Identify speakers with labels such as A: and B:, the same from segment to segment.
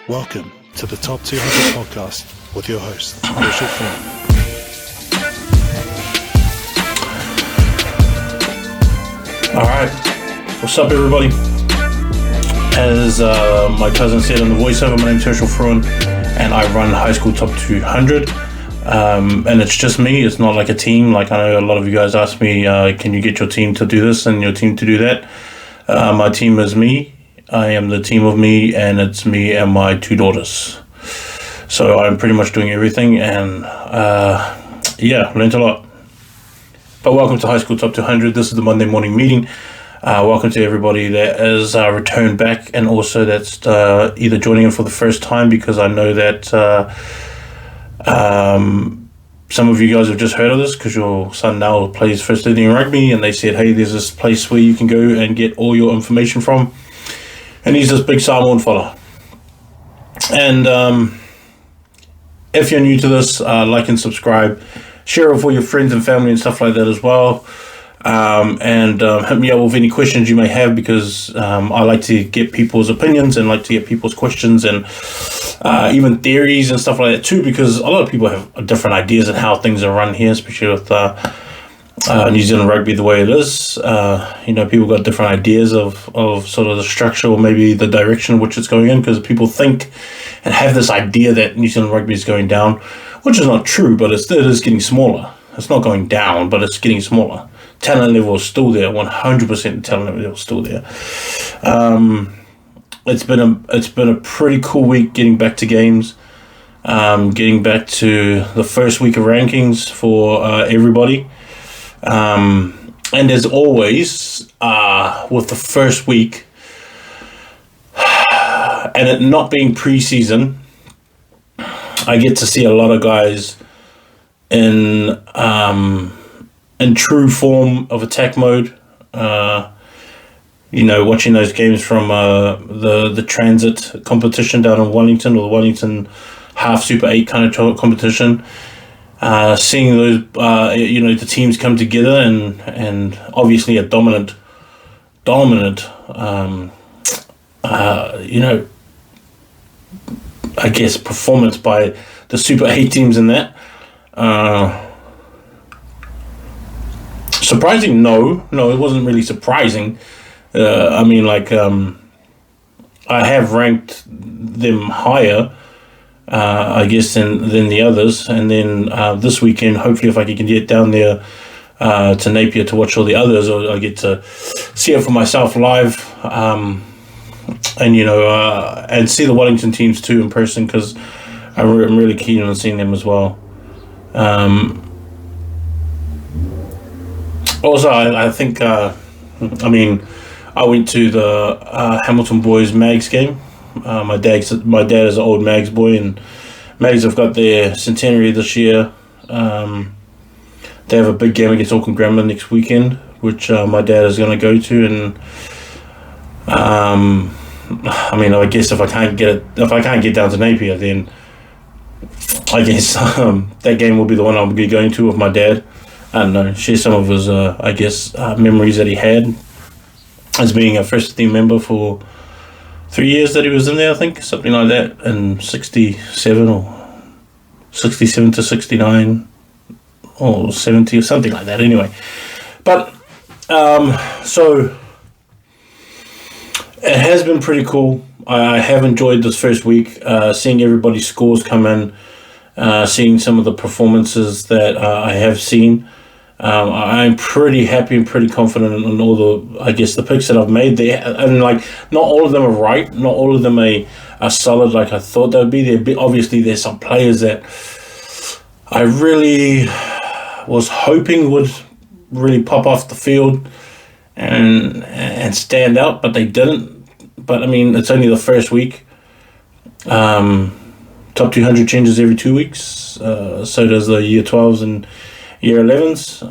A: Welcome to the Top 200 podcast with your host, Herschel Flynn.
B: Alright, what's up everybody? As my cousin said in the voiceover, my name's Herschel Fruin and I run High School Top 200. And it's just me, it's not like a team. Like I know a lot of you guys ask me, can you get your team to do this and your team to do that? My team is me. I am the team of me, and it's me and my two daughters. So I'm pretty much doing everything, and learned a lot. But welcome to High School Top 200. This is the Monday morning meeting. Welcome to everybody that has returned back, and also that's either joining in for the first time, because I know that some of you guys have just heard of this because your son now plays first leading in rugby, and they said, hey, there's this place where you can go and get all your information from. And he's this big Samoan fella. And if you're new to this, like and subscribe. Share it with all your friends and family and stuff like that as well. And hit me up with any questions you may have, because I like to get people's opinions and like to get people's questions and even theories and stuff like that too, because a lot of people have different ideas on how things are run here, especially with New Zealand rugby the way it is. People got different ideas of sort of the structure or maybe the direction in which it's going in, because people think and have this idea that New Zealand rugby is going down, which is not true, but it is getting smaller. It's not going down, but it's getting smaller. Talent level is still there, 100% talent level is still there. It's been a pretty cool week getting back to games, getting back to the first week of rankings for everybody. And as always, with the first week, and it not being pre-season, I get to see a lot of guys in true form of attack mode. Watching those games from the transit competition down in Wellington, or the Wellington half Super 8 kind of competition. Seeing those, the teams come together and obviously a dominant, I guess performance by the Super 8 teams in that. Surprising? No, it wasn't really surprising. I have ranked them higher, I guess, than the others. And then this weekend, hopefully, if I can get down there to Napier to watch all the others, or I get to see it for myself live, and see the Wellington teams too in person, because I'm really keen on seeing them as well. Also, I think, I went to the Hamilton boys Mags game. My dad is an old Mags boy, and Mags have got their centenary this year. They have a big game against Auckland Grammar next weekend, which my dad is going to go to. And I guess if I can't get down to Napier, then I guess that game will be the one I'll be going to with my dad. I don't know, share some of his memories that he had as being a first team member for 3 years that he was in there, I think, something like that, in 67 or 67 to 69 or 70 or something like that, anyway. But, so, it has been pretty cool. I have enjoyed this first week, seeing everybody's scores come in, seeing some of the performances that I have seen. I'm pretty happy and pretty confident in all the picks that I've made there. And not all of them are right. Not all of them are solid like I thought they would be. Obviously, there's some players that I really was hoping would really pop off the field and stand out, but they didn't. But it's only the first week. Top 200 changes every 2 weeks. So does the year 12s and year 11s,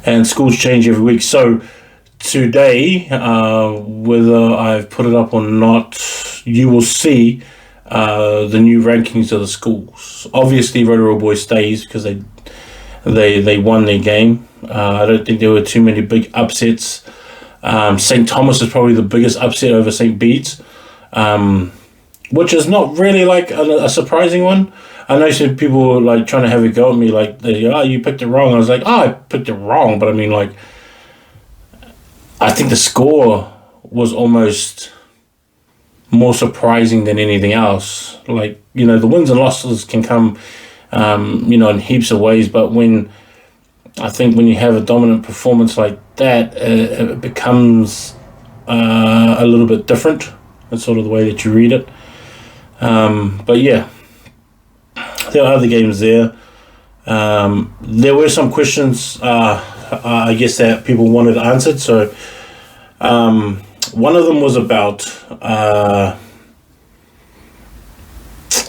B: and schools change every week. So today, whether I've put it up or not, you will see the new rankings of the schools. Obviously, Rotorua Boys stays because they won their game. I don't think there were too many big upsets. St. Thomas is probably the biggest upset over St. Bede's. which is not really like a surprising one. I know some people were like trying to have a go at me, like, you picked it wrong. I was like, I picked it wrong, but I mean, like, I think the score was almost more surprising than anything else. Like, the wins and losses can come, in heaps of ways, but when you have a dominant performance like that, it becomes a little bit different. That's sort of the way that you read it. But yeah, there are other games there. There were some questions, I guess, that people wanted answered. So one of them was about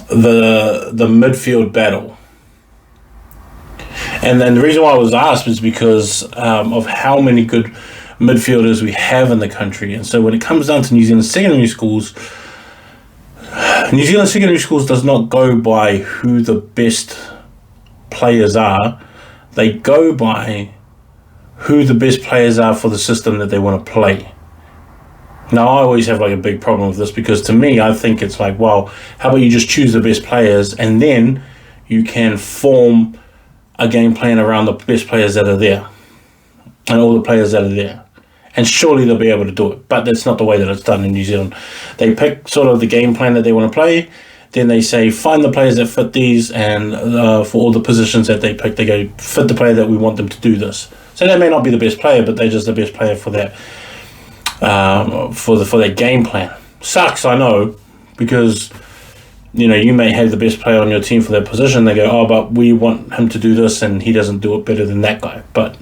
B: the midfield battle. And then the reason why I was asked is because of how many good midfielders we have in the country. And so when it comes down to New Zealand secondary schools does not go by who the best players are. They go by who the best players are for the system that they want to play. Now, I always have like a big problem with this, because to me, I think it's like, well, how about you just choose the best players and then you can form a game plan around the best players that are there and all the players that are there. And surely they'll be able to do it. But that's not the way that it's done in New Zealand. They pick sort of the game plan that they want to play. Then they say, find the players that fit these. And for all the positions that they pick, they go, fit the player that we want them to do this. So they may not be the best player, but they're just the best player for that, for their game plan. Sucks, I know, because you may have the best player on your team for that position. They go, oh, but we want him to do this, and he doesn't do it better than that guy. But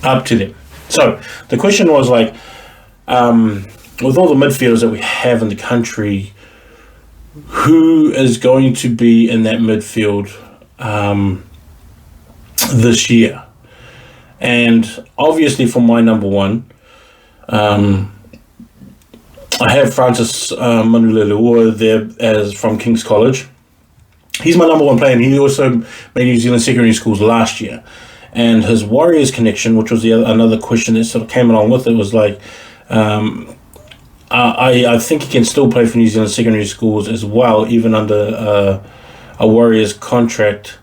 B: up to them. So the question was like, with all the midfielders that we have in the country, who is going to be in that midfield this year? And obviously for my number one, I have Francis Manulelua there as from King's College. He's my number one player, and he also made New Zealand secondary schools last year. And his Warriors connection, which was another question that sort of came along with it, was like, I think he can still play for New Zealand secondary schools as well, even under a Warriors contract.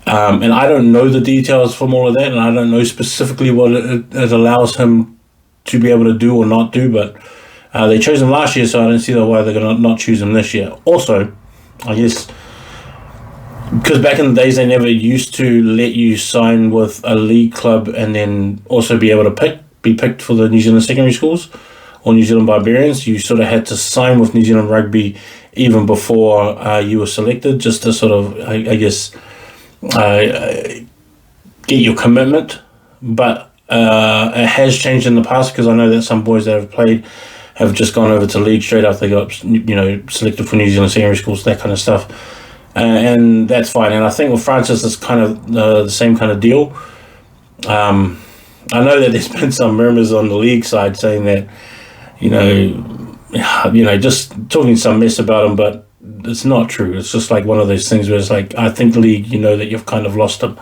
B: And I don't know the details from all of that, and I don't know specifically what it allows him to be able to do or not do, but they chose him last year, so I don't see why they're going to not choose him this year. Also, I guess, because back in the days, they never used to let you sign with a league club and then also be able to be picked for the New Zealand secondary schools or New Zealand Barbarians. You sort of had to sign with New Zealand Rugby even before you were selected, just to sort of, I guess, get your commitment. But it has changed in the past, because I know that some boys that have played have just gone over to league straight after they got selected for New Zealand secondary schools, that kind of stuff. And that's fine. And I think with Francis, it's kind of the same kind of deal. I know that there's been some murmurs on the league side saying that, just talking some mess about him, but it's not true. It's just like one of those things where it's like, I think the league, that you've kind of lost him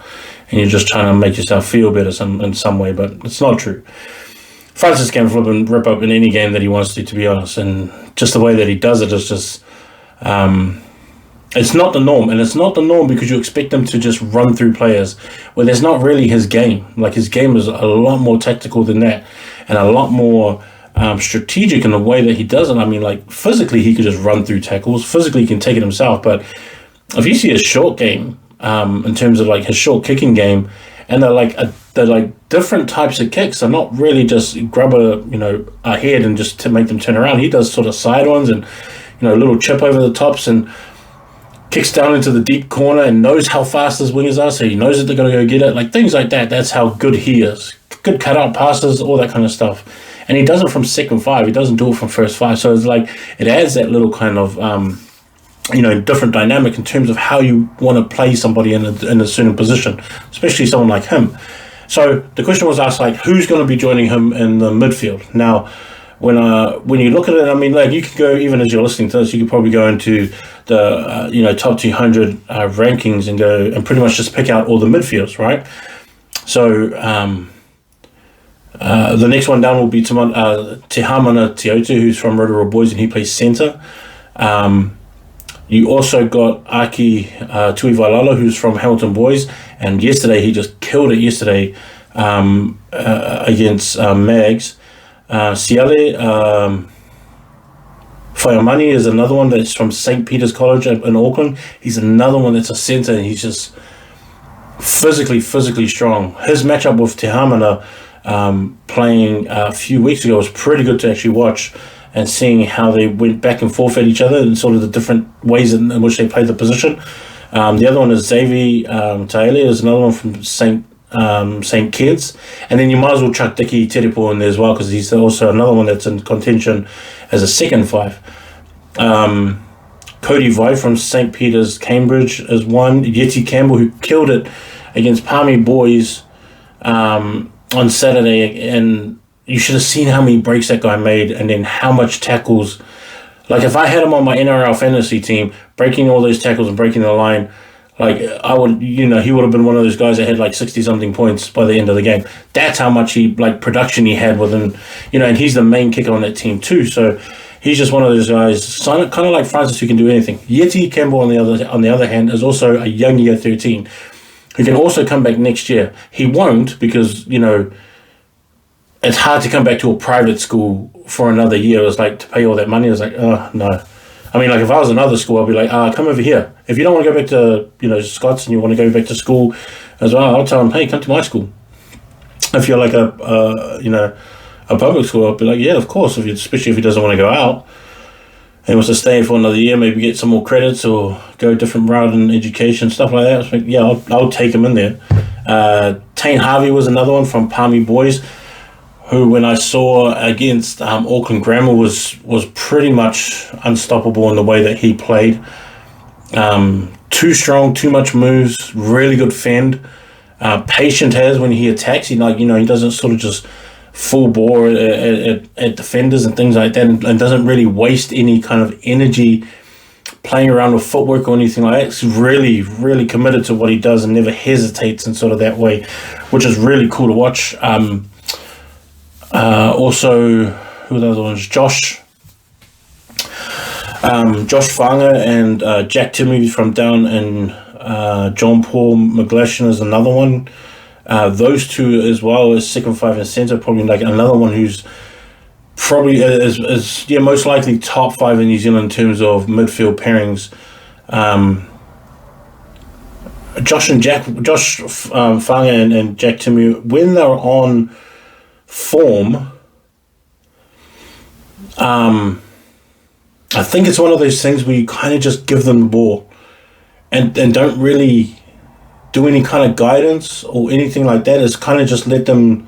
B: and you're just trying to make yourself feel better in some way, but it's not true. Francis can flip and rip up in any game that he wants to be honest. And just the way that he does it is just... it's not the norm, and it's not the norm because you expect him to just run through players. Well, that's not really his game. Like, his game is a lot more tactical than that, and a lot more strategic in the way that he does it. I mean, like, physically he could just run through tackles. Physically he can take it himself, but if you see his short game, in terms of like his short kicking game, and they're like different types of kicks. They're not really just grab a head and just to make them turn around. He does sort of side ones and a little chip over the tops and kicks down into the deep corner and knows how fast his wingers are, so he knows that they're going to go get it. Like, things like that. That's how good he is. Good cutout passes, all that kind of stuff. And he does it from second five. He doesn't do it from first five. So it's like, it adds that little kind of, different dynamic in terms of how you want to play somebody in a certain position, especially someone like him. So the question was asked, like, who's going to be joining him in the midfield? Now, when you look at it, I mean, like, you could go, even as you're listening to this, you could probably go into the top 200 rankings and go and pretty much just pick out all the midfields, right? So The next one down will be Te Hamana Teotu, who's from Rotorua Boys, and he plays centre. You also got Aki Tuivailala, who's from Hamilton Boys, and yesterday he just killed it against Mags. Siale Whaiamani is another one that's from St. Peter's College in Auckland. He's another one that's a centre, and he's just physically strong. His matchup with Te Hamana playing a few weeks ago was pretty good to actually watch, and seeing how they went back and forth at each other and sort of the different ways in which they played the position. The other one is Xavier Taele, is another one from St. Kitts, and then you might as well chuck Dickie Terepo in there as well, because he's also another one that's in contention as a second 5. Cody Vai from St. Peter's Cambridge is one. Yeti Campbell, who killed it against Palmy Boys on Saturday, and you should have seen how many breaks that guy made, and then how much tackles. Like, if I had him on my NRL fantasy team, breaking all those tackles and breaking the line, like, I would, he would have been one of those guys that had like 60-something points by the end of the game. That's how much production he had within, and he's the main kicker on that team too. So he's just one of those guys, kind of like Francis, who can do anything. Yeti Campbell, on the other hand, is also a young year 13, who can also come back next year. He won't, because it's hard to come back to a private school for another year. It's like, to pay all that money. It's like, oh no. I mean, like, if I was another school, I'd be like, come over here. If you don't want to go back to, Scots, and you want to go back to school as well, I'll tell them, hey, come to my school. If you're like a public school, I'd be like, yeah, of course, especially if he doesn't want to go out and wants to stay for another year, maybe get some more credits or go a different route in education, stuff like that. Like, yeah, I'll take him in there. Tane Harvey was another one from Palmy Boys, who, when I saw against Auckland Grammar, was pretty much unstoppable in the way that he played. Too strong, too much moves, really good fend. Patient as when he attacks. He doesn't sort of just full bore at defenders and things like that, and doesn't really waste any kind of energy playing around with footwork or anything like that. He's really, really committed to what he does and never hesitates in sort of that way, which is really cool to watch. Also, who are the other ones? Josh Fanga and Jack Timmy from down in John Paul McGlashan is another one. Those two, as well as second 5 and centre, probably like another one who's probably is most likely top 5 in New Zealand in terms of midfield pairings. Josh Fanga and Jack Timmy, when they're on form, I think it's one of those things where you kind of just give them the ball and don't really do any kind of guidance or anything like that. It's kind of just let them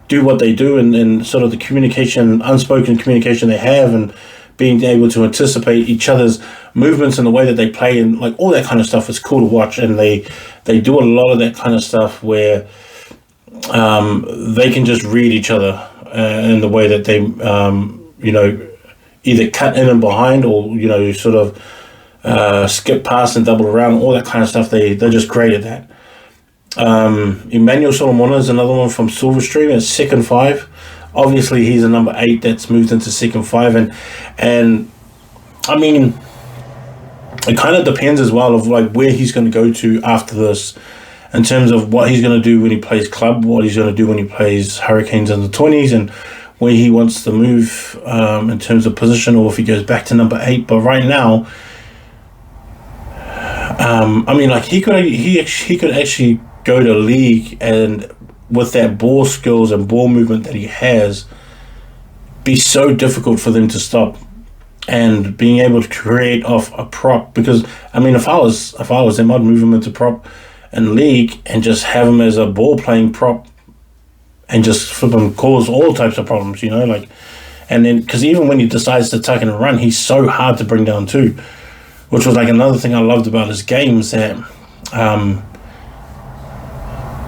B: do what they do, and sort of the unspoken communication they have, and being able to anticipate each other's movements and the way that they play, and like all that kind of stuff is cool to watch. And they do a lot of that kind of stuff where they can just read each other in the way that they either cut in and behind, or sort of skip past and double around, all that kind of stuff. They're just great at that. Emmanuel Solomon is another one from Silverstream at second 5. Obviously, he's a number 8 that's moved into second 5, and I mean, it kind of depends as well of like where he's going to go to after this, in terms of what he's going to do when he plays club, what he's going to do when he plays Hurricanes in the 20s, and where he wants to move in terms of position, or if he goes back to number 8. But right now, I mean, like he could actually go to league, and with that ball skills and ball movement that he has, be so difficult for them to stop, and being able to create off a prop. Because I mean, if I was him, I'd move him into prop in league and just have him as a ball playing prop, and just flip him, cause all types of problems, like. And then, because even when he decides to tuck and run, he's so hard to bring down too, which was like another thing I loved about his games, that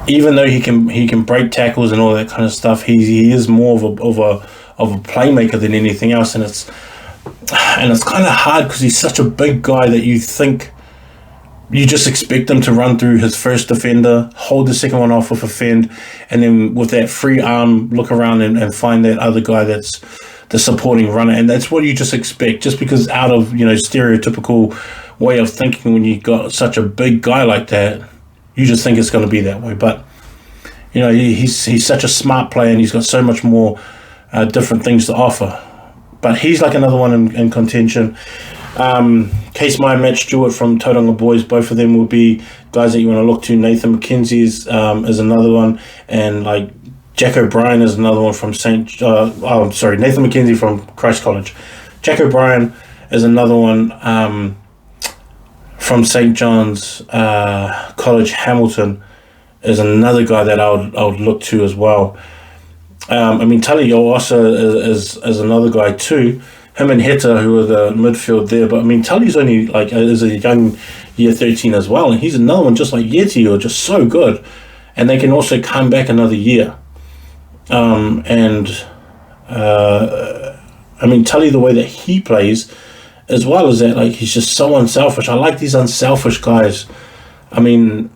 B: even though he can break tackles and all that kind of stuff, he is more of a playmaker than anything else. And it's kind of hard, because he's such a big guy that you think you just expect him to run through his first defender, hold the second one off with a fend, and then with that free arm, look around and find that other guy that's the supporting runner. And that's what you just expect, just because out of, stereotypical way of thinking, when you got such a big guy like that, you just think it's going to be that way. But, he's such a smart player, and he's got so much more different things to offer. But he's like another one in contention. Case Meyer, Matt Stewart from Tauranga Boys, both of them will be guys that you want to look to. Nathan McKenzie is another one, and like Jack O'Brien is another one from Nathan McKenzie from Christ College. Jack O'Brien is another one from St. John's College, Hamilton, is another guy that I would look to as well. Tali Yoasa is another guy too. Him and Heta, who are the midfield there. But, Tully's only, is a young year 13 as well. And he's another one just like Yeti, or just so good. And they can also come back another year. Tully, the way that he plays, as well as that, he's just so unselfish. I like these unselfish guys. Who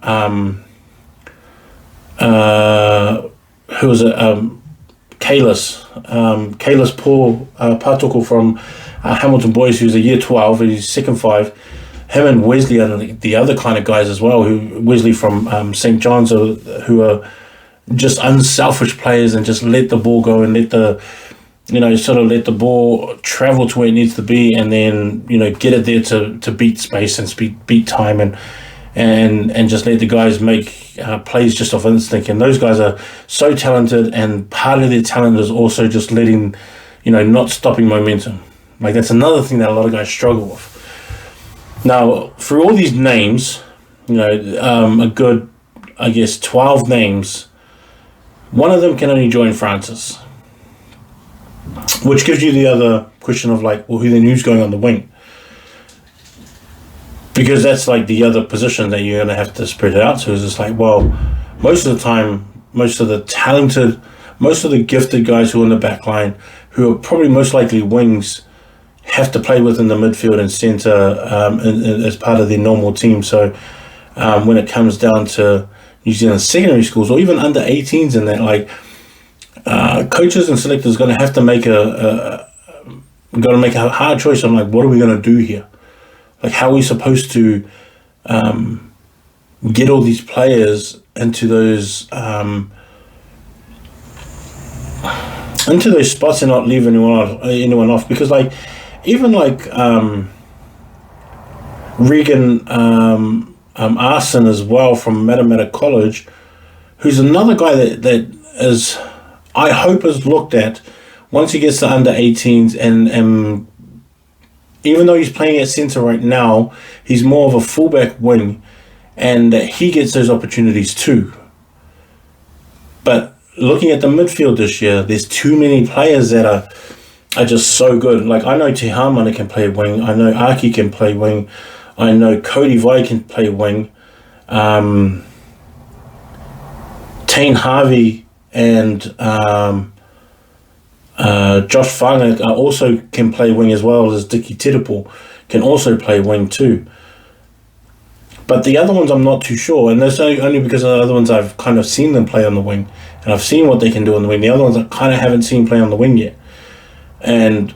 B: was it? Kalis Paul Patuku from Hamilton Boys, who's a year 12, he's second 5. Him and Wesley are the other kind of guys as well. Wesley from St. John's, who are just unselfish players and just let the ball go and let the ball travel to where it needs to be, and then get it there to beat space and beat time and just let the guys make plays just off instinct. And those guys are so talented, and part of their talent is also just letting, not stopping momentum. That's another thing that a lot of guys struggle with. Now, through all these names, a good, 12 names, one of them can only join Francis, which gives you the other question of who's going on the wing? Because that's the other position that you're going to have to spread it out to. Is just most of the time, most of the talented, most of the gifted guys who are in the back line, who are probably most likely wings, have to play within the midfield and centre as part of their normal team. So when it comes down to New Zealand secondary schools, or even under 18s and that, coaches and selectors are going to have to make a hard choice on what are we going to do here? How are we supposed to get all these players into those spots and not leave anyone off? Because even Regan Arson as well from Matamata College, who's another guy that is, I hope, is looked at once he gets to under 18s, and even though he's playing at centre right now, he's more of a fullback wing, and he gets those opportunities too. But looking at the midfield this year, there's too many players that are just so good. I know Te Hamana can play wing. I know Aki can play wing. I know Cody Vai can play wing. Tane Harvey and Josh Whanga also can play wing, as well as Dickie Tiripo can also play wing too. But the other ones I'm not too sure, and that's only because the other ones I've kind of seen them play on the wing, and I've seen what they can do on the wing. The other ones I kind of haven't seen play on the wing yet. And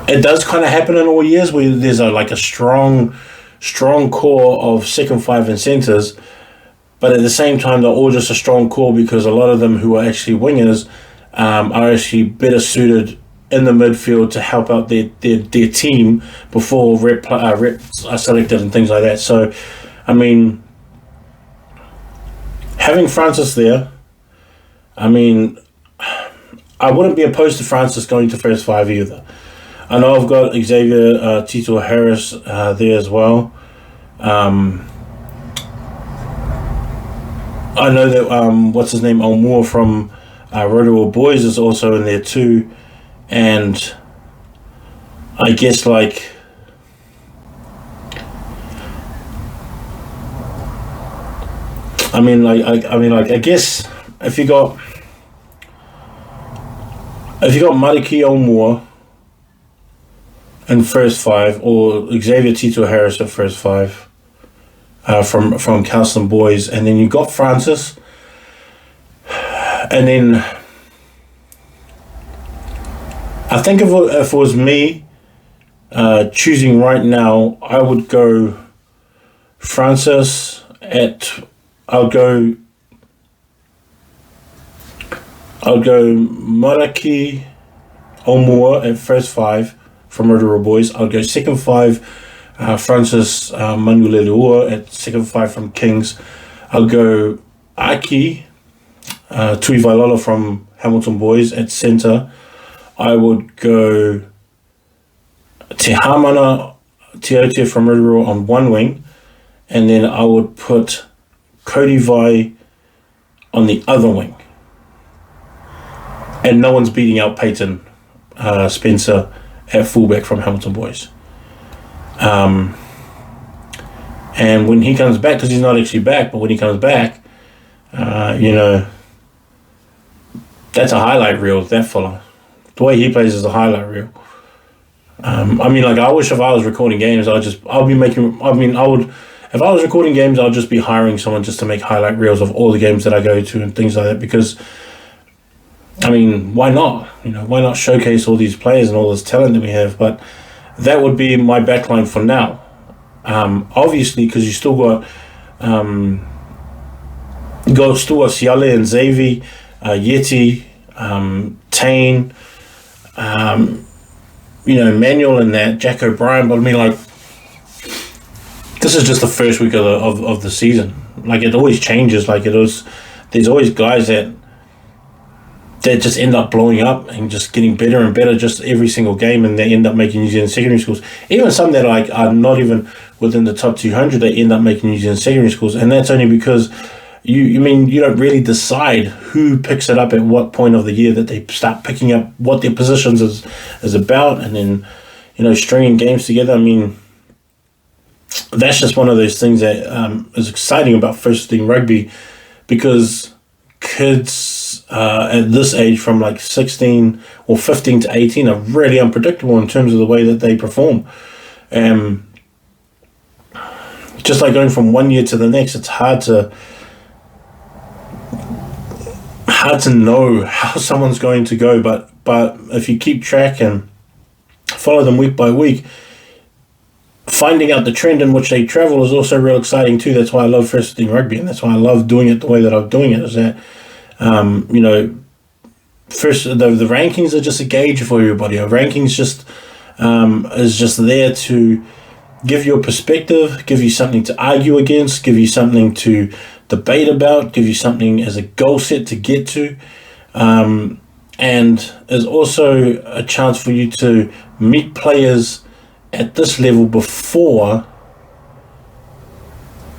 B: it does kind of happen in all years where there's a strong core of second 5 and centres, but at the same time they're all just a strong core, because a lot of them who are actually wingers are actually better suited in the midfield to help out their team before reps are selected and things like that. So, having Francis there, I wouldn't be opposed to Francis going to first 5 either. I know I've got Xavier Tito Harris there as well. I know that what's his name, Almore from Rotorua Boys is also in there too, and I guess I guess if you got Mariki Almore, in first five, or Xavier Tito Harris at first five from Carlson Boys, and then you got Francis, and then I think if it was me choosing right now, I would go Francis I'll go Maraki Omua at first five from Rotorua Boys. I'll go second five, Francis Manuelua at second five from Kings. I'll go Aki Tui Vailola from Hamilton Boys at centre. I would go Te Hamana Teotia from Rotorua on one wing, and then I would put Cody Vai on the other wing. And no one's beating out Peyton Spencer at fullback from Hamilton Boys. And when he comes back, because he's not actually back, but when he comes back, that's a highlight reel, that fella. The way he plays is a highlight reel. I wish if I was recording games, if I was recording games, I'd just be hiring someone just to make highlight reels of all the games that I go to and things like that, because, why not? Why not showcase all these players and all this talent that we have? But that would be my backline for now. Obviously, because you still got Siale and Xavi, Yeti, Tane, Emmanuel and that, Jack O'Brien. But this is just the first week of the season. It always changes. There's always guys that just end up blowing up and just getting better and better just every single game, and they end up making New Zealand secondary schools. Even some that are not even within the top 200, they end up making New Zealand secondary schools, and that's only because you don't really decide who picks it up at what point of the year that they start picking up what their positions is about, and then stringing games together. That's just one of those things that is exciting about first team rugby, because kids at this age from 16 or 15 to 18 are really unpredictable in terms of the way that they perform. Just like going from one year to the next, it's hard to know how someone's going to go, but if you keep track and follow them week by week, finding out the trend in which they travel is also real exciting too. That's why I love first team rugby, and that's why I love doing it the way that I'm doing it, is that first the rankings are just a gauge for everybody. Our rankings is just there to give you a perspective, give you something to argue against, give you something to debate about, give you something as a goal set to get to, and is also a chance for you to meet players at this level before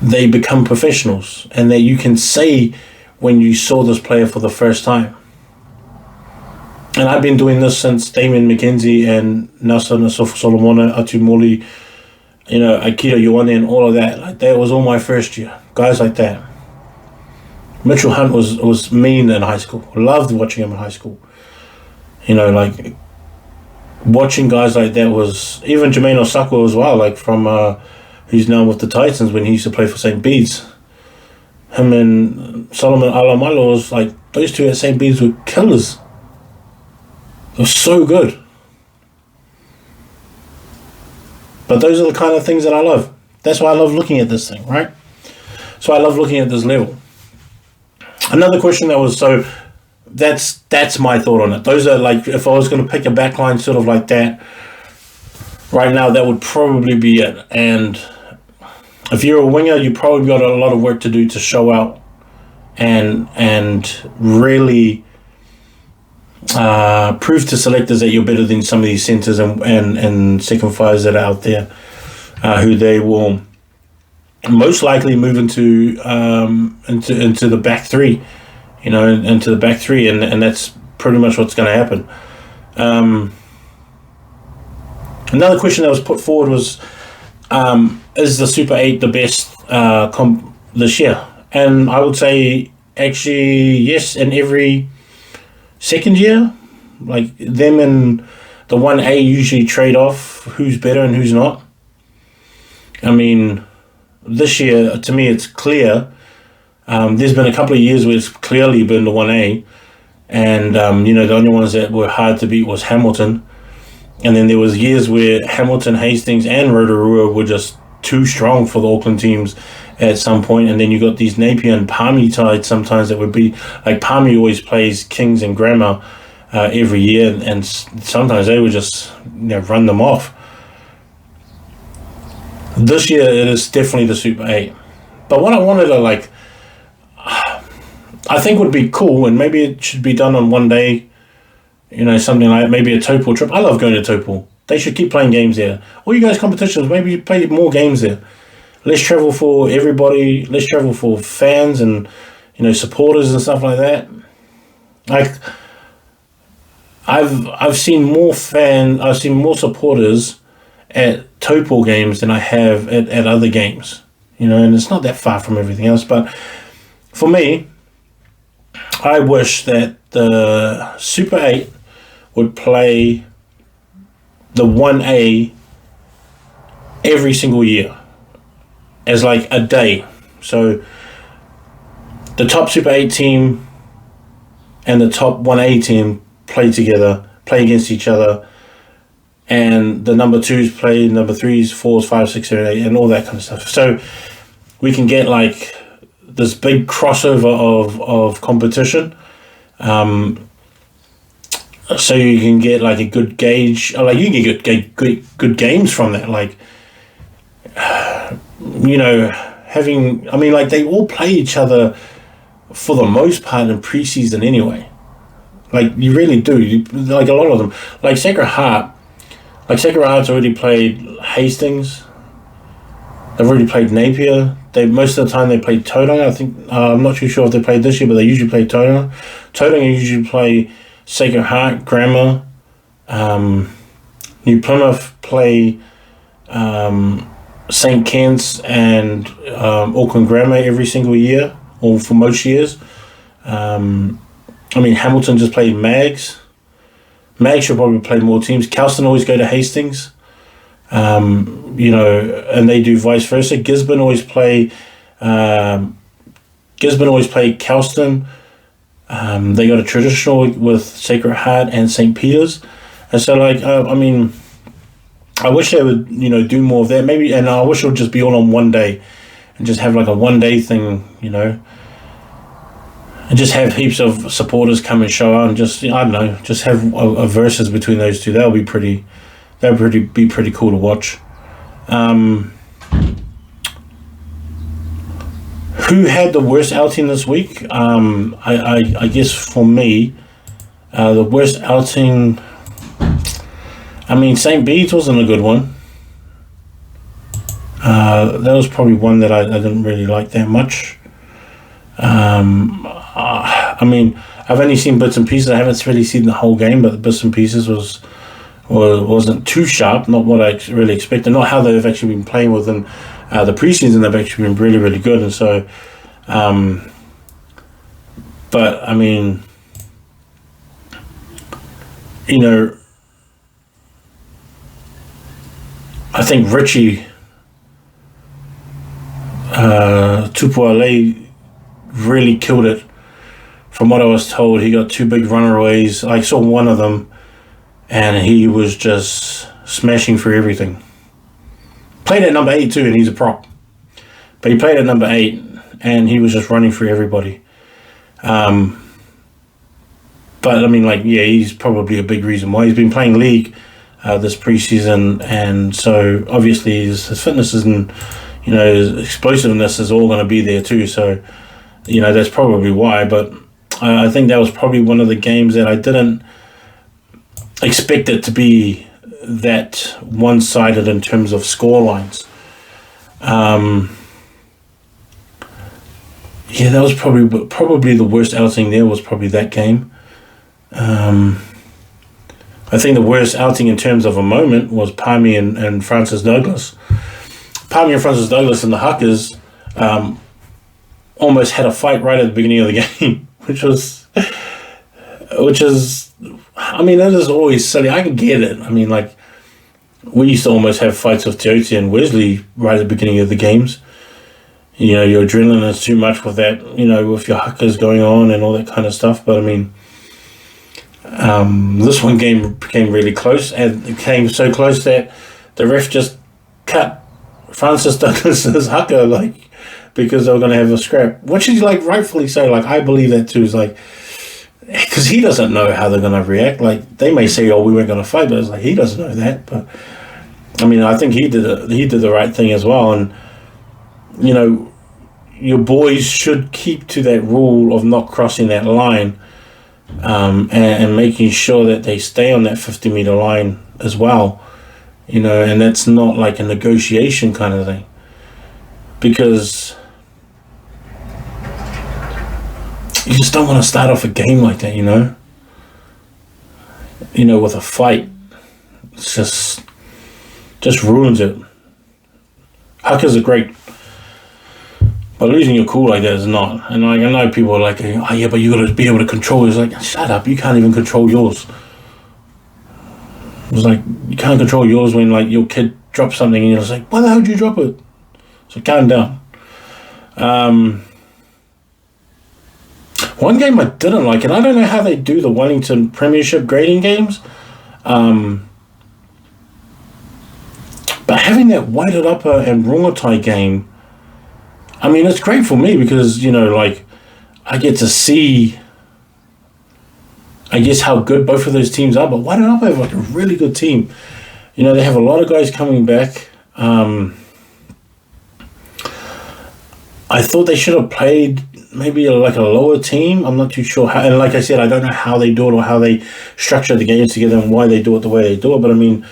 B: they become professionals, and that you can say when you saw this player for the first time. And I've been doing this since Damien McKenzie and Nelson Solomon, Atu Moli, Akira Ioane and all of that. That was all my first year. Guys like that. Mitchell Hunt was mean in high school. I loved watching him in high school. Watching guys like that was, even Jermaine Osako as well, from who's now with the Titans, when he used to play for St. Bede's. Him and Solomon Alamalo was those two at St. Bede's were killers. They were so good. But those are the kind of things that I love. That's why I love looking at this thing, right? So I love looking at this level. Another question that's my thought on it. Those are if I was going to pick a backline sort of like that, right now that would probably be it. And if you're a winger, you probably got a lot of work to do to show out and really prove to selectors that you're better than some of these centres and second fives that are out there, who they will most likely move into the back three, into the back three, and that's pretty much what's going to happen. Another question that was put forward was, is the Super 8 the best comp this year? And I would say actually yes, in every second year. Them and the 1A usually trade off who's better and who's not. I mean, this year, to me, it's clear. There's been a couple of years where it's clearly been the 1A. And, the only ones that were hard to beat was Hamilton. And then there was years where Hamilton, Hastings, and Rotorua were just too strong for the Auckland teams at some point. And then you got these Napier and Palmy tides sometimes that would be, like Palmy always plays Kings and Grammar every year. And sometimes they would just run them off. This year, it is definitely the Super 8. But what I wanted to, I think would be cool, and maybe it should be done on one day, something like maybe a Taupo trip. I love going to Taupo. They should keep playing games there. All you guys competitions, maybe you play more games there. Less travel for everybody, less travel for fans and, supporters and stuff like that. Like, I've seen more supporters at Taupo games than I have at other games. And it's not that far from everything else. But for me, I wish that the Super 8 would play the 1A every single year as like a day. So the top Super 8 team and the top 1A team play together, play against each other, and the number 2s play number 3s, 4s, 5s, 6, 7, 8, and all that kind of stuff. So we can get like this big crossover of competition, so you can get like a good gauge, like you can get good games from that, like they all play each other for the most part in preseason anyway. Like you really do, like a lot of them, like Sacred Heart's already played Hastings. They've already played Napier. Most of the time they played Tauranga. I think I'm not too sure if they played this year, but they usually play Tauranga. Tauranga usually play Sacred Heart, Grammar. New Plymouth play St. Ken's and Auckland Grammar every single year, or for most years. Hamilton just played Mags. Mags should probably play more teams. Kelston always go to Hastings. And they do vice versa. Gisborne always play Kelston. They got a traditional with Sacred Heart and St. Peter's. And so, I wish they would, do more of that. Maybe, and I wish it would just be all on one day and just have like a one-day thing, and just have heaps of supporters come and show up and just have a versus between those two. That would be pretty cool to watch. Who had the worst outing this week? I guess for me, the worst outing, St. Bede's wasn't a good one. That was probably one that I didn't really like that much. I've only seen bits and pieces. I haven't really seen the whole game, but the bits and pieces wasn't too sharp, not what I really expected, not how they've actually been playing within the preseason. They've actually been really, really good. And so, I think Richie Tupuale really killed it. From what I was told, he got 2 big runaways. I saw one of them, and he was just smashing through everything. Played at number 8 too, and he's a prop. But he played at number 8, and he was just running through everybody. He's probably a big reason why. He's been playing league this preseason, and so obviously his fitness and his explosiveness is all going to be there too. So that's probably why. But I think that was probably one of the games that I didn't expect it to be that one-sided in terms of score lines. That was probably the worst outing there was probably that game. I think the worst outing in terms of a moment was Palmy and Francis Douglas. Palmy and Francis Douglas and the Huckers almost had a fight right at the beginning of the game, which was which is, I mean, it is always silly. I can get it. I mean, like, we used to almost have fights with Teote and Wesley right at the beginning of the games. You know, your adrenaline is too much with that, you know, with your huckers going on and all that kind of stuff. But I mean, this one game became really close, and it came so close that the ref just cut Francis Douglas's haka, like, because they were going to have a scrap, which is, like, rightfully so. Like, I believe that too. Is like, because he doesn't know how they're going to react. Like, they may say, "Oh, we weren't going to fight," but it's like he doesn't know that. But I mean, I think he did the right thing as well. And you know, your boys should keep to that rule of not crossing that line, and making sure that they stay on that 50-meter line as well. You know, and that's not like a negotiation kind of thing, because you just don't want to start off a game like that, you know, with a fight. It's just ruins it. Huckers are great, but losing your cool like that is not. And like, I know people are like, "Oh yeah, but you got to be able to control." It's like, shut up, you can't even control yours. It's like, you can't control yours when, like, your kid drops something and you're just like, "Why the hell did you drop it?" So calm down. One game I didn't like, and I don't know how they do the Wellington Premiership grading games, but having that Whited Upper and Rongotai game, I mean, it's great for me because, you know, like, I get to see, I guess, how good both of those teams are. But Whited Upper have, like, a really good team. You know, they have a lot of guys coming back. I thought they should have played maybe like a lower team. I'm not too sure how, and like I said, I don't know how they do it or how they structure the games together and why they do it the way they do it. But I mean,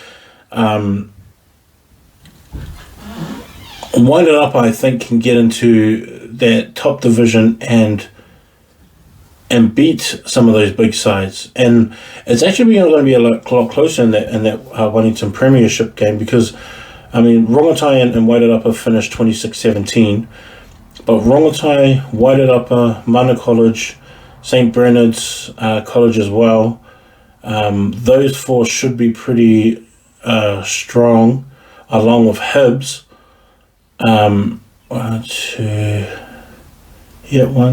B: Whited Up, I think, can get into that top division and beat some of those big sides. And it's actually going to be a lot closer in that Wellington Premiership game, because I mean, Rongotai and Whited Upper finished 26-17. But Rongotai, Whited Upper, Mana College, St. Bernard's College as well, those four should be pretty strong, along with Hibs. 1,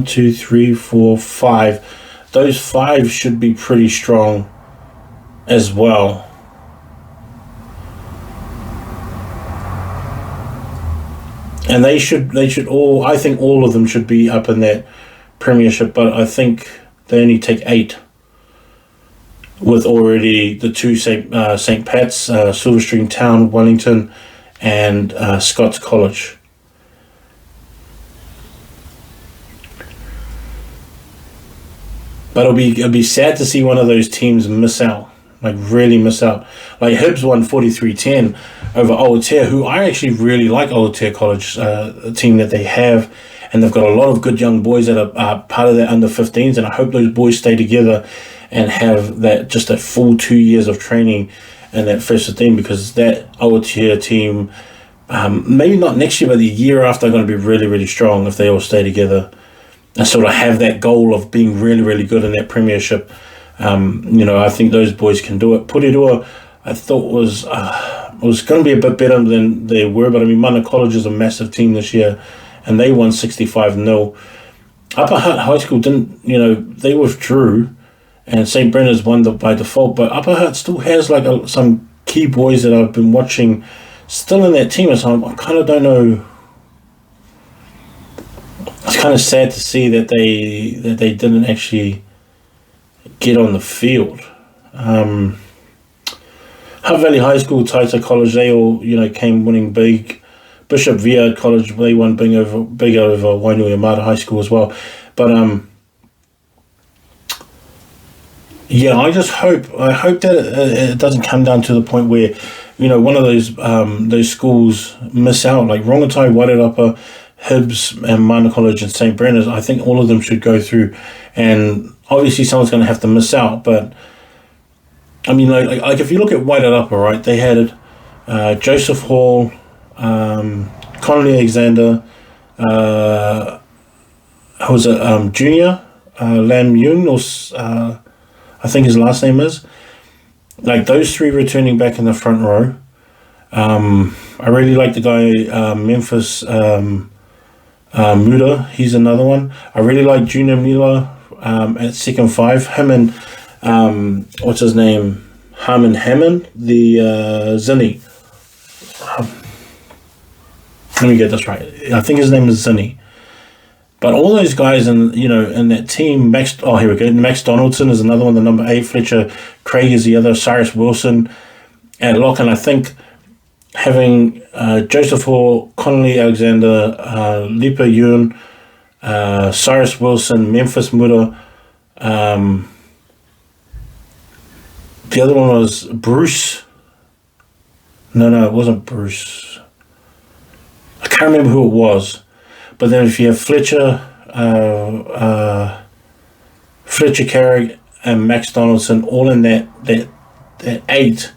B: 2, 3, 4, 5. Those 5 should be pretty strong as well. And they should all, I think all of them should be up in that Premiership, but I think they only take 8, with already the 2 St. Pat's, Silverstream Town, Wellington, and Scots College. But it'll be sad to see one of those teams miss out. Like, really miss out. Like, Hibs won 43-10 over Aotea, who I actually really like. Aotea College, a team that they have, and they've got a lot of good young boys that are part of their under-15s, and I hope those boys stay together and have that just a full 2 years of training in that first 15, because that Aotea team, maybe not next year, but the year after, are going to be really, really strong if they all stay together and sort of have that goal of being really, really good in that Premiership. You know, I think those boys can do it. Purirua, I thought was going to be a bit better than they were, but I mean, Mana College is a massive team this year, and they won 65-0. Upper Hutt High School didn't, you know, they withdrew, and St. Brendan's won by default, but Upper Hutt still has like some key boys that I've been watching still in that team, so I kind of don't know. It's kind of sad to see that they didn't actually get on the field. Hutt Valley High School, Taita College, they all, you know, came winning big. Bishop Viard College, they won big over Wainui Yamada High School as well. But yeah, I hope that it doesn't come down to the point where, you know, one of those schools miss out, like Rongotai, Whited Upper, Hibs, and Mana College and St. Brendan's. I think all of them should go through, and obviously someone's going to have to miss out. But I mean, like if you look at Whited Upper, right, they had Joseph Hall, Connolly Alexander, who was it, Junior, Lam Yun, or I think his last name is. Like those three returning back in the front row. I really like the guy Memphis Muda. He's another one. I really like Junior Milo at second five. Him and what's his name? Harmon Hammond, the Zinni. Let me get this right. I think his name is Zinni. But all those guys in that team, here we go. Max Donaldson is another one, the number 8. Fletcher Craig is the other. Cyrus Wilson at lock, and I think having Joseph Hall, Connolly Alexander, Lipa Yun, Cyrus Wilson, Memphis Muda. The other one was Bruce. No, it wasn't Bruce. I can't remember who it was. But then if you have Fletcher Carrick and Max Donaldson all in that 8,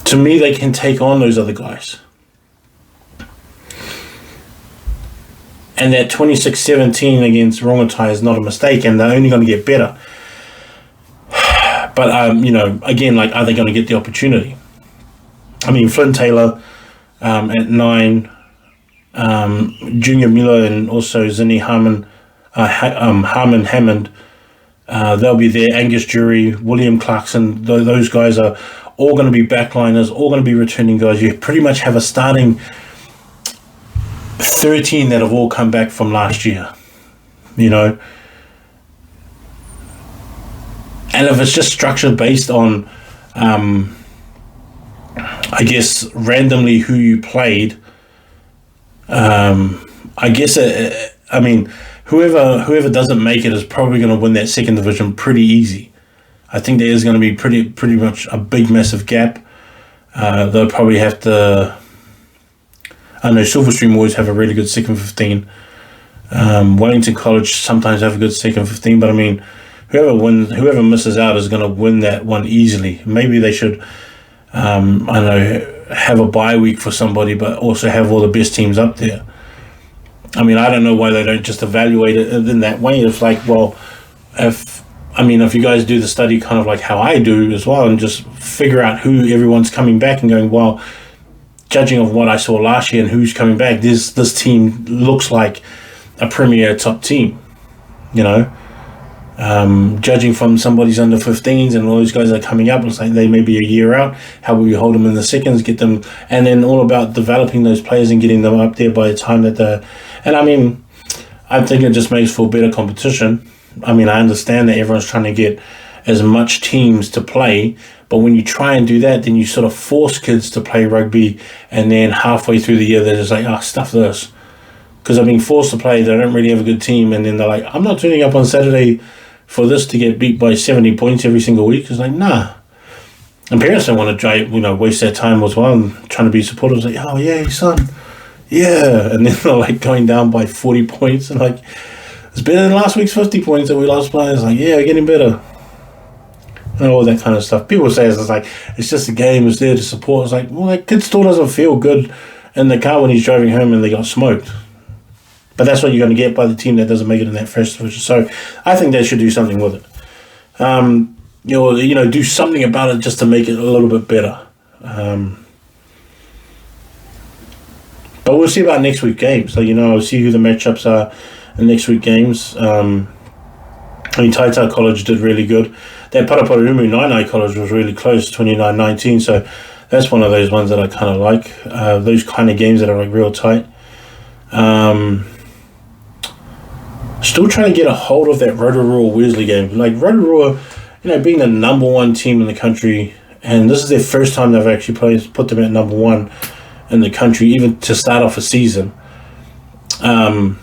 B: to me they can take on those other guys. And that 26-17 against Rongotai is not a mistake, and they're only going to get better. But again, like, are they going to get the opportunity? I mean, Flynn Taylor at 9. Junior Miller and also Zinni Harmon Hammond, they'll be there. Angus Jury, William Clarkson, those guys are all going to be backliners, all going to be returning guys. You pretty much have a starting 13 that have all come back from last year, And if it's just structured based on, I guess, randomly who you played, I guess whoever doesn't make it is probably going to win that second division pretty easy. I think there is going to be pretty much a big massive gap. They'll probably have to. I know Silverstream always have a really good second 15. Wellington College sometimes have a good second 15, but I mean, whoever misses out is going to win that one easily. Maybe they should. Have a bye week for somebody, but also have all the best teams up there. I mean, I don't know why they don't just evaluate it in that way. It's like, well, if you guys do the study kind of like how I do as well, and just figure out who everyone's coming back and going, well, judging of what I saw last year and who's coming back, this team looks like a premier top team, Judging from somebody's under 15s and all those guys that are coming up, looks like they may be a year out. How will we hold them in the seconds, get them, and then all about developing those players and getting them up there by the time that they're. And I mean, I think it just makes for better competition. I mean, I understand that everyone's trying to get as much teams to play, but when you try and do that, then you sort of force kids to play rugby, and then halfway through the year, they're just like, stuff this. Because I've been forced to play, they don't really have a good team, and then they're like, I'm not turning up on Saturday for this to get beat by 70 points every single week. It's like, nah. And parents don't want to waste their time as well and trying to be supportive. It's like, oh, yeah, son. Yeah. And then they're like going down by 40 points and like, it's better than last week's 50 points that we lost by. It's like, yeah, we're getting better. And all that kind of stuff. People say it's like, it's just a game, it's there to support. It's like, well, that kid still doesn't feel good in the car when he's driving home and they got smoked. But that's what you're going to get by the team that doesn't make it in that first division. So I think they should do something with it. Do something about it just to make it a little bit better. But we'll see about next week's games. So, I'll see who the matchups are in next week's games. Taita College did really good. That Paraparumu Nainai College was really close, 29-19. So that's one of those ones that I kind of like. Those kind of games that are like real tight. Still trying to get a hold of that Rotorua-Wesley game. Like Rotorua, being the number 1 team in the country, and this is their first time they've actually put them at number 1 in the country, even to start off a season. I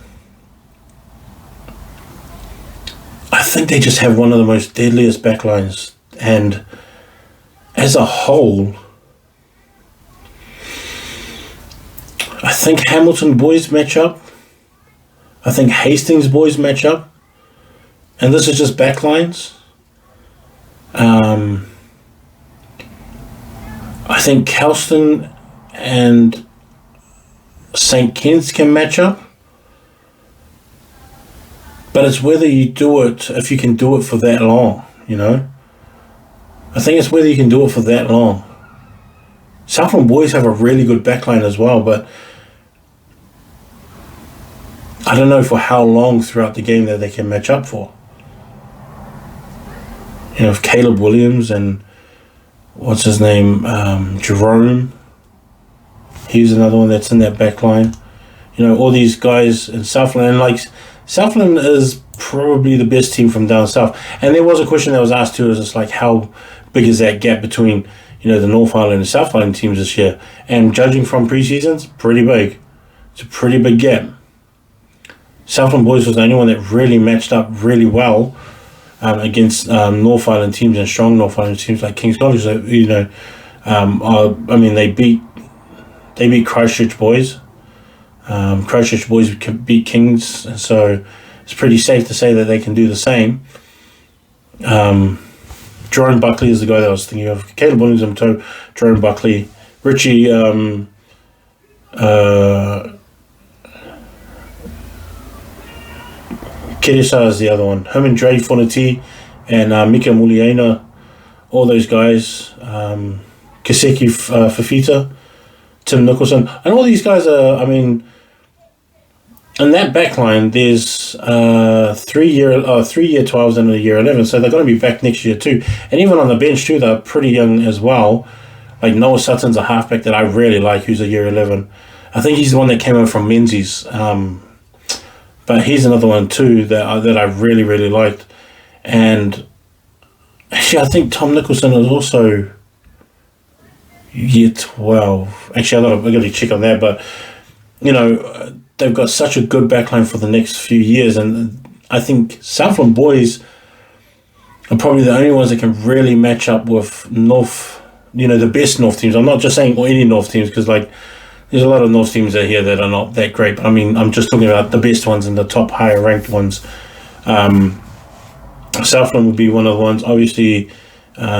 B: think they just have one of the most deadliest backlines, and as a whole, I think Hamilton boys match up. I think Hastings boys match up. And this is just backlines. I think Kelston and St. Kitts can match up. But it's whether you do it, if you can do it for that long, you know. I think it's whether you can do it for that long. Southland boys have a really good backline as well, but I don't know for how long throughout the game that they can match up for. You know, if Caleb Williams and what's his name, Jerome, he's another one that's in that backline. You know, all these guys in Southland, and like Southland is probably the best team from down south. And there was a question that was asked too, is it's like how big is that gap between, you know, the North Island and South Island teams this year? And judging from pre-seasons, pretty big. It's a pretty big gap. Southland boys was the only one that really matched up really well against North Island teams and strong North Island teams like King's College. So, you know, I mean, they beat Christchurch boys. Christchurch boys beat Kings, and so it's pretty safe to say that they can do the same. Jerome Buckley is the guy that I was thinking of. Caleb Williams, Jerome Buckley, Richie. Kirisa is the other one. Him and Dre Fonati and Mika Muliaina, all those guys. Kaseki Fafita, Tim Nicholson, and all these guys are, I mean, in that backline, there's 3-year 12s and a year 11, so they're going to be back next year too. And even on the bench too, they're pretty young as well. Like Noah Sutton's a halfback that I really like, who's a year 11. I think he's the one that came in from Menzies. But he's another one too that I really, really liked. And actually, I think Tom Nicholson is also year 12. Actually, I got to check on that. But, you know, they've got such a good backline for the next few years. And I think Southland boys are probably the only ones that can really match up with North, you know, the best North teams. I'm not just saying any North teams, because, like, there's a lot of North teams out here that are not that great. But I mean, I'm just talking about the best ones and the top higher ranked ones. Southland would be one of the ones. Obviously,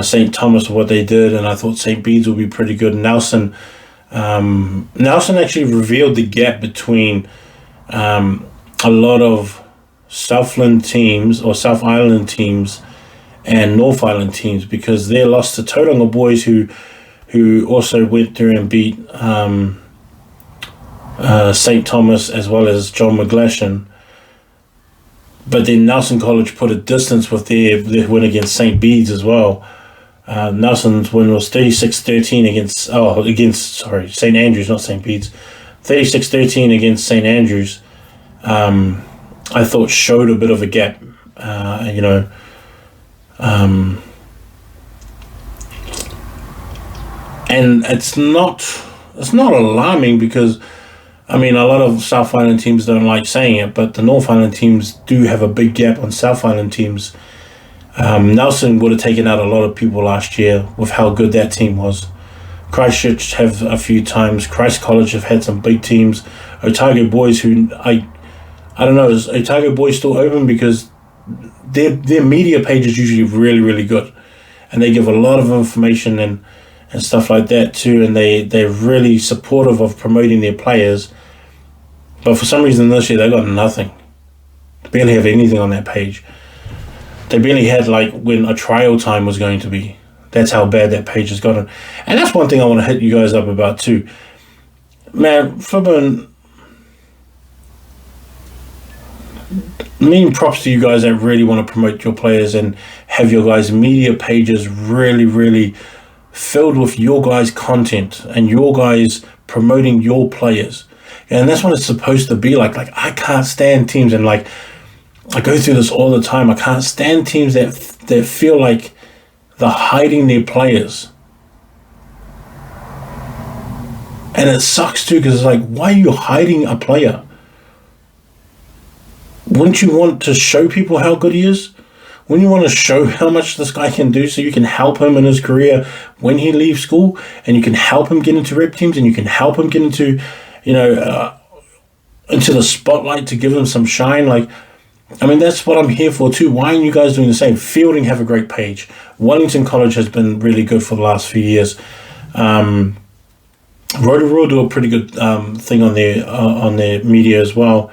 B: St. Thomas, what they did, and I thought St. Bede's would be pretty good. Nelson actually revealed the gap between a lot of Southland teams or South Island teams and North Island teams, because they lost to Tauranga boys who also went through and beat St. Thomas as well as John McGlashan. But then Nelson College put a distance with their win against St. Bede's as well. Nelson's win was 36-13 against St. Andrews, not St. Bede's. 36-13 against St. Andrews. I thought showed a bit of a gap, you know. And it's not alarming, because I mean, a lot of South Island teams don't like saying it, but the North Island teams do have a big gap on South Island teams. Nelson would have taken out a lot of people last year with how good that team was. Christchurch have a few times. Christ College have had some big teams. Otago boys, who I don't know, is Otago boys still open? Because their media page is usually really, really good, and they give a lot of information and stuff like that too, and they're really supportive of promoting their players. But for some reason this year they got nothing. They barely have anything on that page. They barely had like when a trial time was going to be. That's how bad that page has gotten. And that's one thing I want to hit you guys up about too. Man, flippin', mean props to you guys that really want to promote your players and have your guys' media pages really, really filled with your guys' content and your guys promoting your players. And that's what it's supposed to be like. Like, I can't stand teams, and like, I go through this all the time. I can't stand teams that feel like they're hiding their players. And it sucks too, because it's like, why are you hiding a player? Wouldn't you want to show people how good he is? Wouldn't you want to show how much this guy can do, so you can help him in his career when he leaves school, and you can help him get into rep teams, and you can help him get into, you know, into the spotlight to give him some shine? Like, I mean, that's what I'm here for too. Why aren't you guys doing the same? Fielding have a great page. Wellington College has been really good for the last few years. Rotorua do a pretty good thing on their media as well.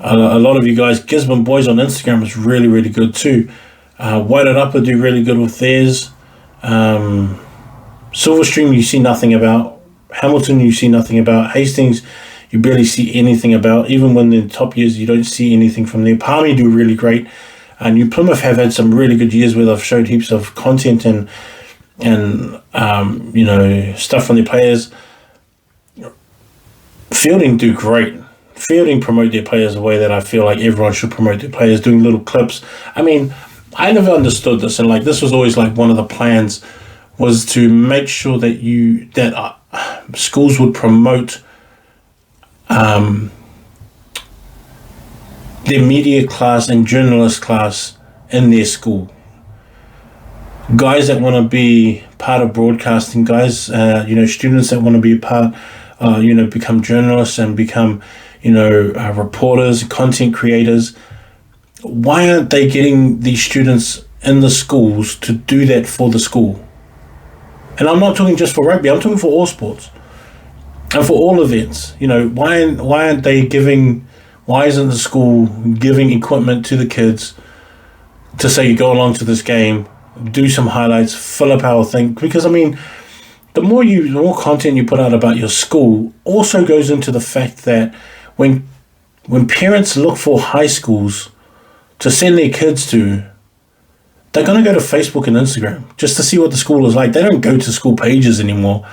B: a lot of you guys, Gisborne Boys on Instagram is really, really good too. Whited Upper do really good with theirs. Silverstream you see nothing about. Hamilton you see nothing about. Hastings you barely see anything about. Even when they're in top years, you don't see anything from there. Palmy do really great. New Plymouth have had some really good years where they've showed heaps of content and stuff from their players. Fielding do great. Fielding promote their players the way that I feel like everyone should promote their players, doing little clips. I mean, I never understood this, and like this was always like one of the plans was to make sure that schools would promote their media class and journalist class in their school. Guys that want to be part of broadcasting, guys, students that want to be a part, become journalists and become, reporters, content creators. Why aren't they getting these students in the schools to do that for the school? And I'm not talking just for rugby, I'm talking for all sports and for all events. Why aren't they why isn't the school giving equipment to the kids to say, go along to this game, do some highlights, fill up our thing? Because, I mean, the more content you put out about your school also goes into the fact that when parents look for high schools to send their kids to, they're going to go to Facebook and Instagram just to see what the school is like. They don't go to school pages anymore.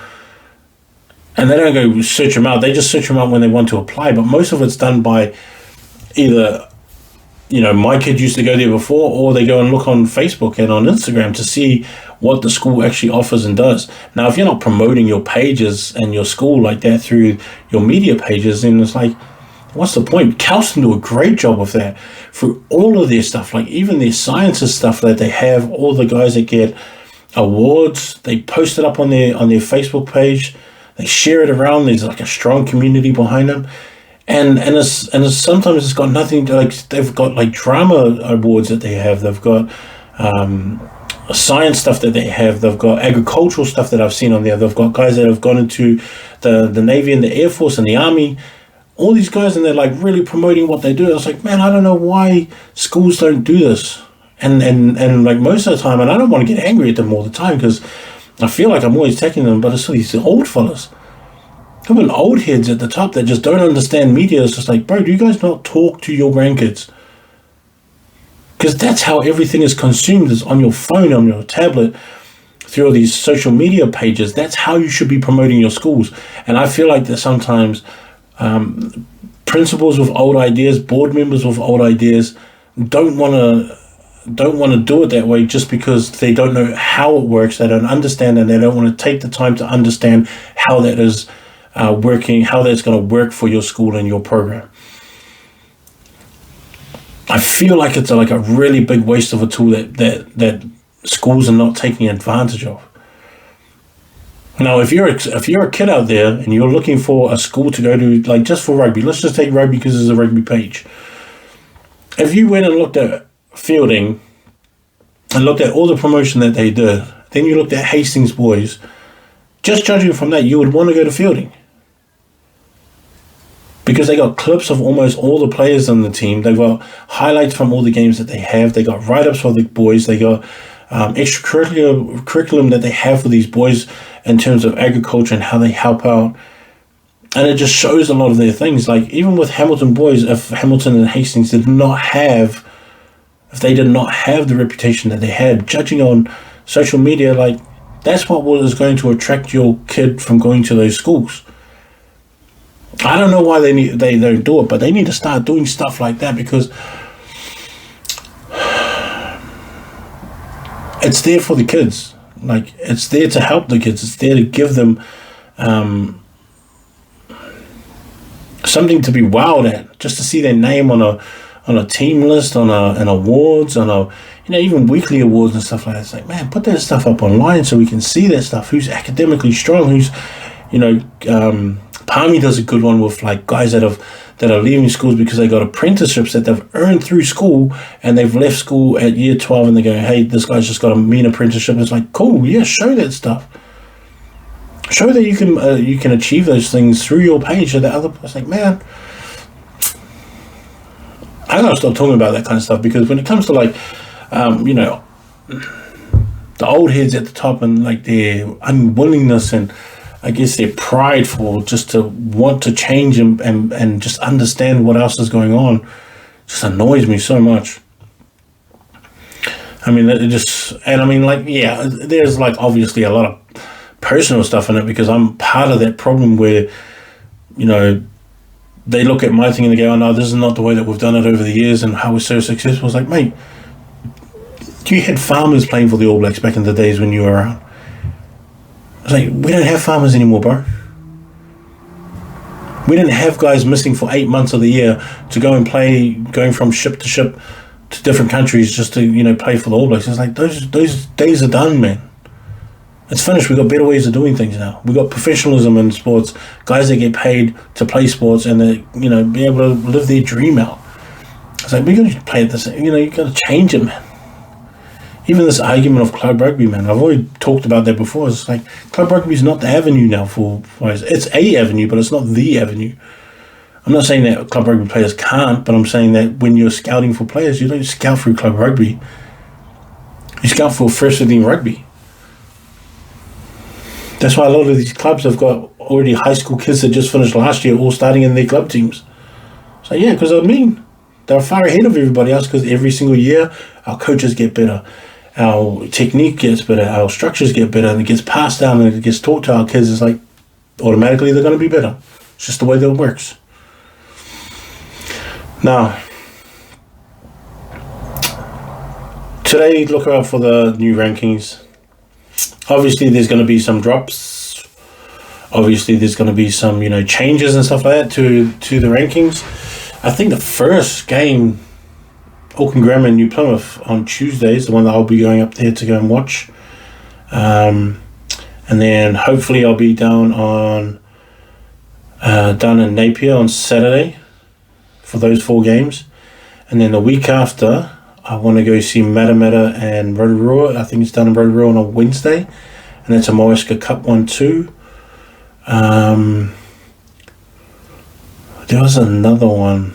B: And they don't go search them out. They just search them out when they want to apply. But most of it's done by either, my kid used to go there before, or they go and look on Facebook and on Instagram to see what the school actually offers and does. Now, if you're not promoting your pages and your school like that through your media pages, then it's like, what's the point? Calston do a great job of that through all of their stuff, like even their sciences stuff that they have. All the guys that get awards, they post it up on their Facebook page. They share it around. There's like a strong community behind them, and it's sometimes it's got nothing to, like, they've got like drama awards that they have. They've got science stuff that they have. They've got agricultural stuff that I've seen on there. They've got guys that have gone into the Navy and the Air Force and the Army. All these guys, and they're like really promoting what they do. I was like, man, I don't know why schools don't do this. And like most of the time, and I don't want to get angry at them all the time because I feel like I'm always taking them, but it's these old fellas. There have been old heads at the top that just don't understand media. It's just like, bro, do you guys not talk to your grandkids? Because that's how everything is consumed, is on your phone, on your tablet, through all these social media pages. That's how you should be promoting your schools. And I feel like that sometimes principals with old ideas, board members with old ideas, don't want to do it that way just because they don't know how it works. They don't understand, and they don't want to take the time to understand how that is working, how that's going to work for your school and your program. I feel like it's like a really big waste of a tool that schools are not taking advantage of. Now, if you're a kid out there and you're looking for a school to go to, like just for rugby, let's just take rugby because there's a rugby page. If you went and looked at Fielding and looked at all the promotion that they did, then you looked at Hastings Boys, just judging from that, you would want to go to Fielding. Because they got clips of almost all the players on the team. They've got highlights from all the games that they have. They got write-ups for the boys. They got curriculum that they have for these boys in terms of agriculture and how they help out. And it just shows a lot of their things. Like even with Hamilton Boys, if Hamilton and Hastings did not have the reputation that they had, judging on social media, like that's what is going to attract your kid from going to those schools. I don't know why they don't do it, but they need to start doing stuff like that because it's there for the kids. Like it's there to help the kids. It's there to give them something to be wowed at, just to see their name on a team list, on awards, even weekly awards and stuff like that. It's like, man, put that stuff up online so we can see that stuff. Who's academically strong? Who's, Palmy does a good one with like guys that are leaving schools because they got apprenticeships that they've earned through school, and they've left school at year 12 and they go, hey, this guy's just got a mean apprenticeship. It's like, cool, yeah, show that stuff. Show that you can achieve those things through your page. And the other, it's like, man, I gotta stop talking about that kind of stuff, because when it comes to like, you know, the old heads at the top and like their unwillingness and I guess their pride for just to want to change and just understand what else is going on just annoys me so much. I mean, it just, and I mean, like, yeah, there's like obviously a lot of personal stuff in it, because I'm part of that problem where, you know, they look at my thing and they go, oh no, this is not the way that we've done it over the years and how we're so successful. It's like, mate, you had farmers playing for the All Blacks back in the days when you were around. It's like, we don't have farmers anymore, bro. We didn't have guys missing for 8 months of the year to go and play, going from ship to ship to different countries just to, you know, play for the All Blacks. It's like, those days are done, man. It's finished. We've got better ways of doing things now. We've got professionalism in sports, guys that get paid to play sports and that, you know, be able to live their dream out. It's like, we got to play this, you know, you got to change it, man. Even this argument of club rugby, man, I've already talked about that before. It's like, club rugby is not the avenue now for it's a avenue, but it's not the avenue. I'm not saying that club rugby players can't, but I'm saying that when you're scouting for players, you don't scout through club rugby. You scout for first 15 rugby. That's why a lot of these clubs have got already high school kids that just finished last year all starting in their club teams. So yeah, because I mean, they're far ahead of everybody else, because every single year our coaches get better, our technique gets better, our structures get better, and it gets passed down and it gets taught to our kids. It's like automatically they're going to be better. It's just the way that it works. Now, today, look out for the new rankings. Obviously, there's going to be some drops. Obviously, there's going to be some, you know, changes and stuff like that to the rankings. I think the first game, Auckland Grammar and New Plymouth on Tuesday, is the one that I'll be going up there to go and watch. And then hopefully I'll be down in Napier on Saturday for those 4 games. And then the week after, I want to go see Matamata and Rotorua. I think it's down in Rotorua on a Wednesday. And that's a Moeska Cup one too. There was another one.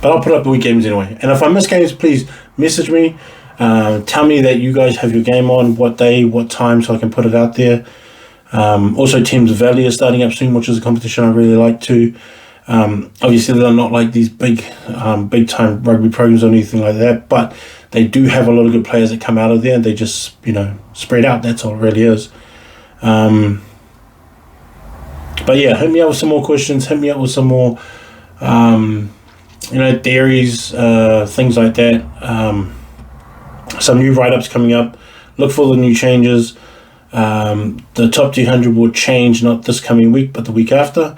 B: But I'll put up the week games anyway. And if I miss games, please message me. Tell me that you guys have your game on, what day, what time, so I can put it out there. Also, Thames Valley is starting up soon, which is a competition I really like too. Obviously, they're not like these big time rugby programs or anything like that, but they do have a lot of good players that come out of there, and they just, you know, spread out. That's all it really is. But yeah, hit me up with some more questions. Hit me up with some more, you know, theories, things like that. Some new write-ups coming up. Look for the new changes. The top 200 will change not this coming week, but the week after.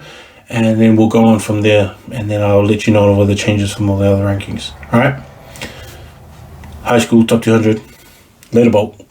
B: And then we'll go on from there. And then I'll let you know of all the changes from all the other rankings. All right? High school top 200. Later, Bolt.